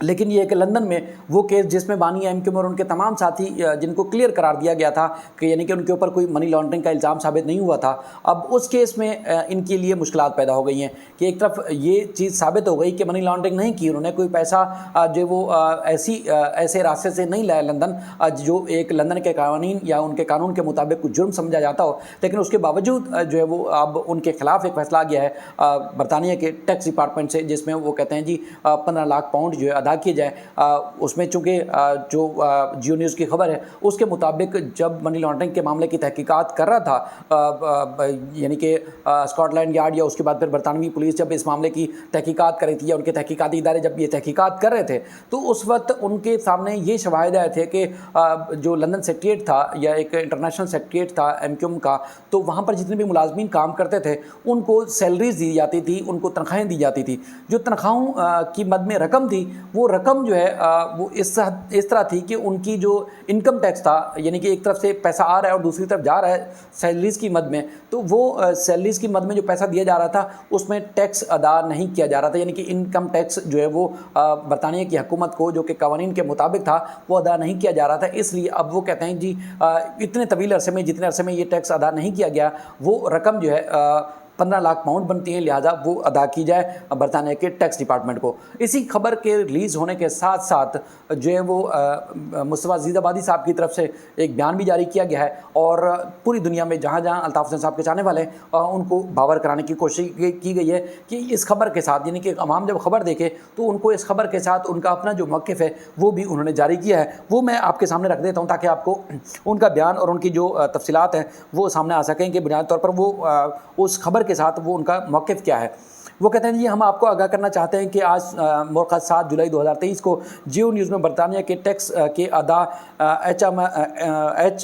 لیکن یہ کہ لندن میں وہ کیس جس میں بانی ایم کیو اور ان کے تمام ساتھی جن کو کلیئر قرار دیا گیا تھا کہ یعنی کہ ان کے اوپر کوئی منی لانڈرنگ کا الزام ثابت نہیں ہوا تھا، اب اس کیس میں ان کے لیے مشکلات پیدا ہو گئی ہیں کہ ایک طرف یہ چیز ثابت ہو گئی کہ منی لانڈرنگ نہیں کی انہوں نے، کوئی پیسہ جو وہ ایسے راستے سے نہیں لایا لندن جو ایک لندن کے قوانین یا ان کے قانون کے مطابق کچھ جرم سمجھا جاتا ہو، لیکن اس کے باوجود جو ہے وہ اب ان کے خلاف ایک فیصلہ آ گیا ہے برطانیہ کے ٹیکس ڈپارٹمنٹ سے، جس میں وہ کہتے ہیں جی 15 لاکھ پاؤنڈ جو ہے ادا کیے جائے۔ اس میں چونکہ جو جیو نیوز کی خبر ہے اس کے مطابق جب منی لانڈرنگ کے معاملے کی تحقیقات کر رہا تھا یعنی کہ اسکاٹ لینڈ یارڈ یا اس کے بعد پھر برطانوی پولیس جب اس معاملے کی تحقیقات کر رہی تھی یا ان کے تحقیقاتی ادارے جب یہ تحقیقات کر رہے تھے تو اس وقت ان کے سامنے یہ شواہد آئے تھے کہ جو لندن سیکریٹریٹ تھا یا ایک انٹرنیشنل سیکریٹریٹ تھا ایم کیو ایم کا، تو وہاں پر جتنے بھی ملازمین کام کرتے تھے ان کو سیلریز دی جاتی تھی، ان کو تنخواہیں دی جاتی تھی، جو تنخواہوں کی مد میں رقم تھی وہ رقم جو ہے وہ اس طرح تھی کہ ان کی جو انکم ٹیکس تھا یعنی کہ ایک طرف سے پیسہ آ رہا ہے اور دوسری طرف جا رہا ہے سیلریز کی مد میں، تو وہ سیلریز کی مد میں جو پیسہ دیا جا رہا تھا اس میں ٹیکس ادا نہیں کیا جا رہا تھا، یعنی کہ انکم ٹیکس جو ہے وہ برطانیہ کی حکومت کو جو کہ قوانین کے مطابق تھا وہ ادا نہیں کیا جا رہا تھا۔ اس لیے اب وہ کہتے ہیں جی اتنے طویل عرصے میں جتنے عرصے میں یہ ٹیکس ادا نہیں کیا گیا وہ رقم جو ہے 15 لاکھ پاؤنڈ بنتی ہیں، لہٰذا وہ ادا کی جائے برطانیہ کے ٹیکس ڈپارٹمنٹ کو۔ اسی خبر کے ریلیز ہونے کے ساتھ ساتھ جو ہے وہ مصطفیٰ عزیز آبادی صاحب کی طرف سے ایک بیان بھی جاری کیا گیا ہے اور پوری دنیا میں جہاں جہاں الطاف حسین صاحب کے چاہنے والے ہیں ان کو باور کرانے کی کوشش کی گئی ہے کہ اس خبر کے ساتھ یعنی کہ عوام جب خبر دیکھے تو ان کو اس خبر کے ساتھ ان کا اپنا جو موقف ہے وہ بھی انہوں نے جاری کیا ہے، وہ میں آپ کے سامنے رکھ دیتا ہوں تاکہ آپ کو ان کا بیان اور ان کی جو تفصیلات ہیں وہ سامنے آ سکیں کہ بنیادی طور پر وہ اس خبر کے ساتھ وہ ان کا موقف کیا ہے۔ وہ کہتے ہیں جی ہم آپ کو آگاہ کرنا چاہتے ہیں کہ آج موقع 7 جولائی 2023 کو جیو نیوز میں برطانیہ کے ٹیکس کے ادا ایچ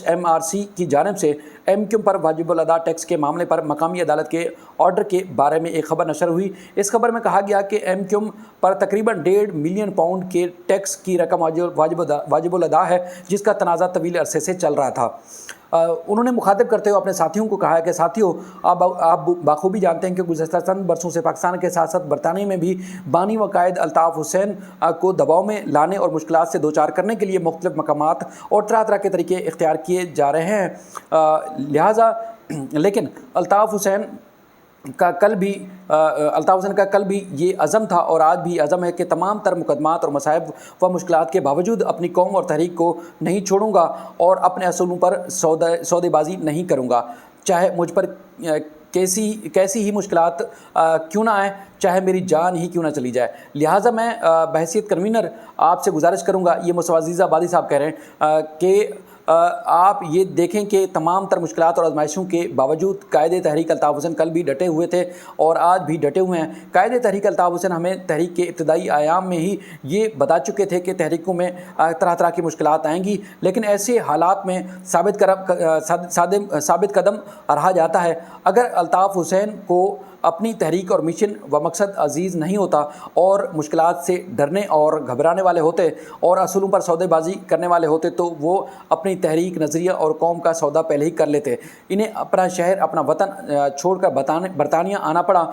ایم آر سی کی جانب سے ایم کیو پر واجب الادا ٹیکس کے معاملے پر مقامی عدالت کے آرڈر کے بارے میں ایک خبر نشر ہوئی۔ اس خبر میں کہا گیا کہ ایم کیو پر تقریباً 1.5 ملین پاؤنڈ کے ٹیکس کی رقم واجب الادا ہے جس کا تنازع طویل عرصے سے چل رہا تھا۔ انہوں نے مخاطب کرتے ہوئے اپنے ساتھیوں کو کہا کہ ساتھیوں آپ بخوبی جانتے ہیں کہ گزشتہ چند برسوں سے پاکستان کے ساتھ ساتھ برطانیہ میں بھی بانی و قائد الطاف حسین کو دباؤ میں لانے اور مشکلات سے دوچار کرنے کے لیے مختلف مقامات اور طرح طرح کے طریقے اختیار کیے جا رہے ہیں، لہٰذا لیکن الطاف حسین کا کل بھی یہ عزم تھا اور آج بھی عزم ہے کہ تمام تر مقدمات اور مصائب و مشکلات کے باوجود اپنی قوم اور تحریک کو نہیں چھوڑوں گا اور اپنے اصولوں پر سودے بازی نہیں کروں گا، چاہے مجھ پر کیسی ہی مشکلات کیوں نہ آئیں، چاہے میری جان ہی کیوں نہ چلی جائے۔ لہٰذا میں بحیثیت کنوینر آپ سے گزارش کروں گا، یہ مصطفیٰ عزیز آبادی صاحب کہہ رہے ہیں کہ آپ یہ دیکھیں کہ تمام تر مشکلات اور آزمائشوں کے باوجود قائد تحریک الطاف حسین کل بھی ڈٹے ہوئے تھے اور آج بھی ڈٹے ہوئے ہیں۔ قائد تحریک الطاف حسین ہمیں تحریک کے ابتدائی ایام میں ہی یہ بتا چکے تھے کہ تحریکوں میں طرح طرح کی مشکلات آئیں گی، لیکن ایسے حالات میں ثابت قدم رہا جاتا ہے۔ اگر الطاف حسین کو اپنی تحریک اور مشن و مقصد عزیز نہیں ہوتا اور مشکلات سے ڈرنے اور گھبرانے والے ہوتے اور اصولوں پر سودے بازی کرنے والے ہوتے تو وہ اپنی تحریک، نظریہ اور قوم کا سودا پہلے ہی کر لیتے۔ انہیں اپنا شہر، اپنا وطن چھوڑ کر برطانیہ آنا پڑا۔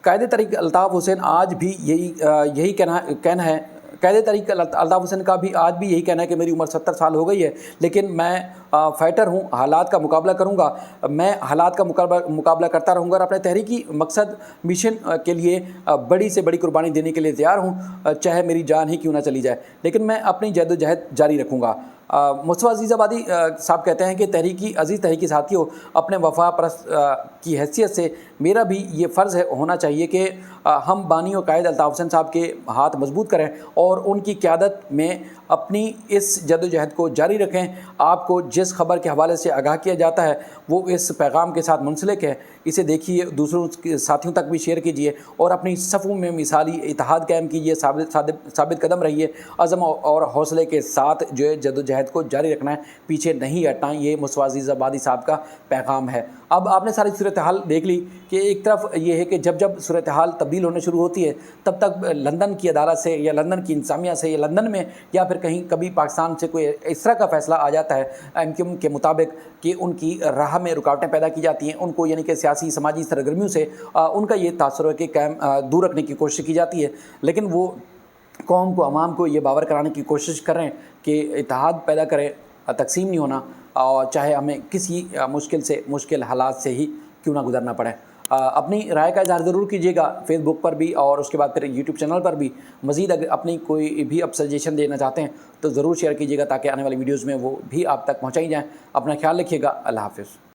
قائد تحریک الطاف حسین آج بھی یہی کہنا ہے قائد تحریک الطاف حسین کا بھی آج بھی یہی کہنا ہے کہ میری عمر 70 سال ہو گئی ہے لیکن میں فائٹر ہوں، حالات کا مقابلہ کروں گا، میں حالات کا مقابلہ کرتا رہوں گا اور اپنے تحریکی مقصد مشن کے لیے بڑی سے بڑی قربانی دینے کے لیے تیار ہوں، چاہے میری جان ہی کیوں نہ چلی جائے، لیکن میں اپنی جد و جہد جاری رکھوں گا۔ مصطفیٰ عزیز آبادی صاحب کہتے ہیں کہ عزیز تحریکی ساتھیوں، اپنے وفا پرست کی حیثیت سے میرا بھی یہ فرض ہونا چاہیے کہ ہم بانی و قائد الطاف حسین صاحب کے ہاتھ مضبوط کریں اور ان کی قیادت میں اپنی اس جد و جہد کو جاری رکھیں۔ آپ کو جس خبر کے حوالے سے آگاہ کیا جاتا ہے وہ اس پیغام کے ساتھ منسلک ہے، اسے دیکھیے، دوسروں کے ساتھیوں تک بھی شیئر کیجیے اور اپنی صفوں میں مثالی اتحاد قائم کیجیے، ثابت قدم رہیے، عزم اور حوصلے کے ساتھ جو ہے جد و جہد کو جاری رکھنا ہے، پیچھے نہیں ہٹنا۔ یہ مصطفیٰ عزیز آبادی صاحب کا پیغام ہے۔ اب آپ نے ساری صورتحال دیکھ لی کہ ایک طرف یہ ہے کہ جب صورتحال تبدیل ہونے شروع ہوتی ہے تب تک لندن کی عدالت سے یا لندن کی انتظامیہ سے یا لندن میں یا پھر کہیں کبھی پاکستان سے کوئی اس طرح کا فیصلہ آ جاتا ہے ایم کیو ایم کے مطابق کہ ان کی راہ میں رکاوٹیں پیدا کی جاتی ہیں، ان کو یعنی کہ سیاسی سماجی سرگرمیوں سے ان کا یہ تاثر ہے کہ دور رکھنے کی کوشش کی جاتی ہے، لیکن وہ قوم کو، عوام کو یہ باور کرانے کی کوشش کر رہے ہیں کہ اتحاد پیدا کریں، تقسیم نہیں ہونا، اور چاہے ہمیں کسی مشکل حالات سے ہی کیوں نہ گزرنا پڑے۔ اپنی رائے کا اظہار ضرور کیجیے گا فیس بک پر بھی، اور اس کے بعد پھر یوٹیوب چینل پر بھی۔ مزید اگر اپنی کوئی بھی آپ سجیشن دینا چاہتے ہیں تو ضرور شیئر کیجیے گا، تاکہ آنے والی ویڈیوز میں وہ بھی آپ تک پہنچائی جائیں۔ اپنا خیال رکھیے گا، اللہ حافظ۔